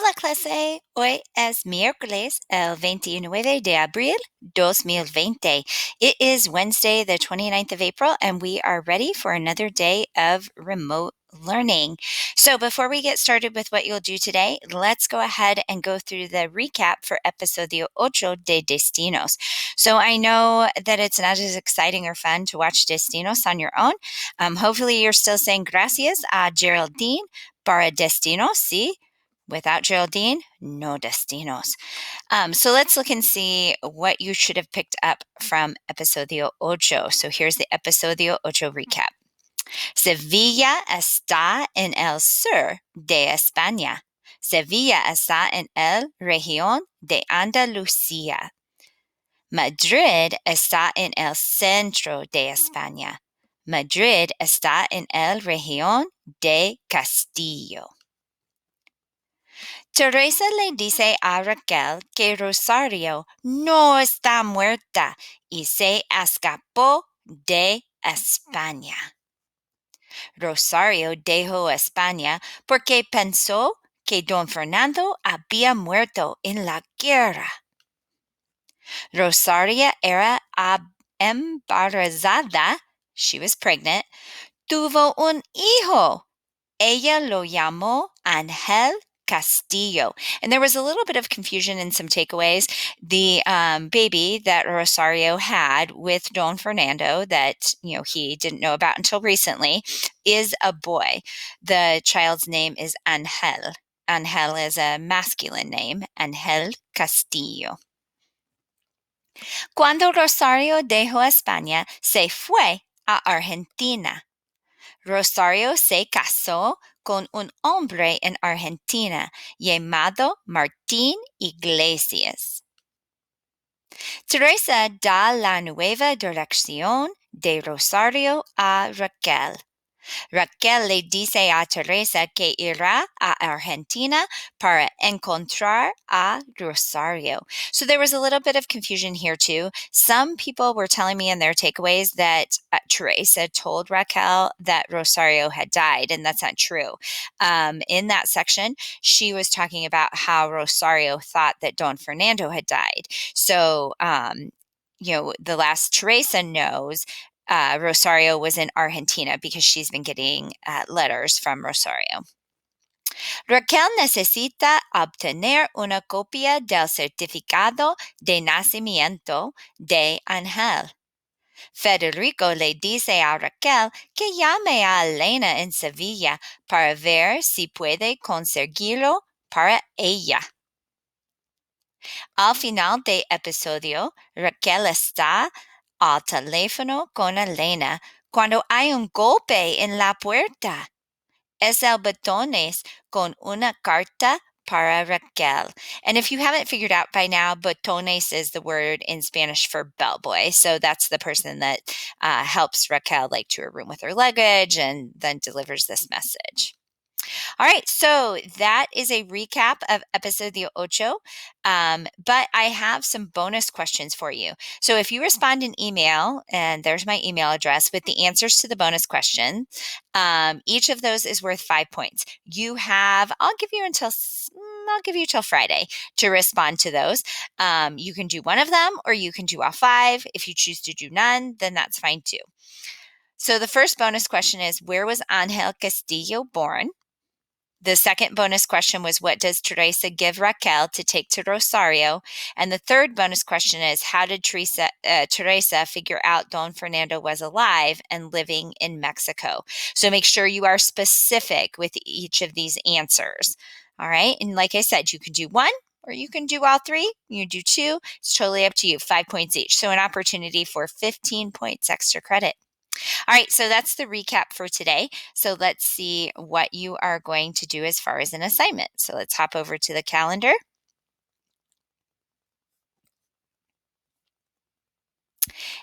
Hola clase, hoy es miércoles el 29 de abril 2020. It is Wednesday the 29th of April and we are ready for another day of remote learning. So before we get started with what you'll do today, let's go ahead and go through the recap for episodio 8 de Destinos. So I know that it's not as exciting or fun to watch Destinos on your own. Hopefully you're still saying gracias a Geraldine para Destinos, sí? Without Geraldine, no destinos. So let's look and see what you should have picked up from Episodio 8. So here's the Episodio 8 recap. Sevilla está en el sur de España. Sevilla está en el región de Andalucía. Madrid está en el centro de España. Madrid está en el región de Castillo. Teresa le dice a Raquel que Rosario no está muerta y se escapó de España. Rosario dejó España porque pensó que don Fernando había muerto en la guerra. Rosario era embarazada, she was pregnant, tuvo un hijo. Ella lo llamó Ángel Castillo. And there was a little bit of confusion and some takeaways. The baby that Rosario had with Don Fernando that, he didn't know about until recently is a boy. The child's name is Ángel. Ángel is a masculine name, Ángel Castillo. Cuando Rosario dejó España, se fue a Argentina. Rosario se casó con un hombre en Argentina llamado Martín Iglesias. Teresa da la nueva dirección de Rosario a Raquel. Raquel le dice a Teresa que irá a Argentina para encontrar a Rosario. So there was a little bit of confusion here too. Some people were telling me in their takeaways that Teresa told Raquel that Rosario had died, and that's not true. In that section, she was talking about how Rosario thought that Don Fernando had died. So, the last Teresa knows Rosario was in Argentina because she's been getting letters from Rosario. Raquel necesita obtener una copia del certificado de nacimiento de Ángel. Federico le dice a Raquel que llame a Elena en Sevilla para ver si puede conseguirlo para ella. Al final del episodio, Raquel está al teléfono con Elena cuando hay un golpe en la puerta. Es el botones con una carta para Raquel. And if you haven't figured out by now, botones is the word in Spanish for bellboy. So that's the person that helps Raquel to her room with her luggage and then delivers this message. All right, so that is a recap of Episodio 8, but I have some bonus questions for you. So if you respond an email, and there's my email address with the answers to the bonus question, each of those is worth 5 points. I'll give you till Friday to respond to those. You can do one of them or you can do all 5. If you choose to do none, then that's fine too. So the first bonus question is, where was Ángel Castillo born? The second bonus question was, what does Teresa give Raquel to take to Rosario? And the third bonus question is, how did Teresa figure out Don Fernando was alive and living in Mexico? So make sure you are specific with each of these answers. All right. And like I said, you can do one or you can do all 3. You do 2. It's totally up to you. 5 points each. So an opportunity for 15 points extra credit. All right, so that's the recap for today. So let's see what you are going to do as far as an assignment. So let's hop over to the calendar.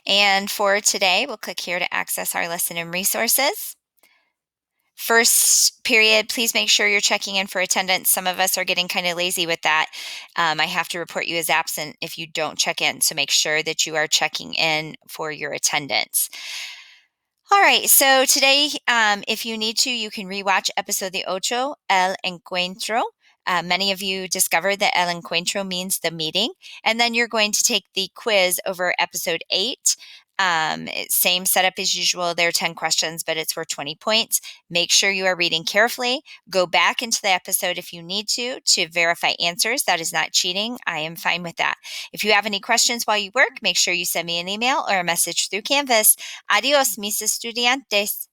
And for today, we'll click here to access our lesson and resources. First period, please make sure you're checking in for attendance. Some of us are getting kind of lazy with that. I have to report you as absent if you don't check in. So make sure that you are checking in for your attendance. All right, so today, if you need to, you can rewatch Episodio 8, El Encuentro. Many of you discovered that El Encuentro means the meeting, and then you're going to take the quiz over episode 8. Same setup as usual. There are 10 questions, but it's worth 20 points. Make sure you are reading carefully. Go back into the episode if you need to verify answers. That is not cheating. I am fine with that. If you have any questions while you work, make sure you send me an email or a message through Canvas. Adios, mis estudiantes.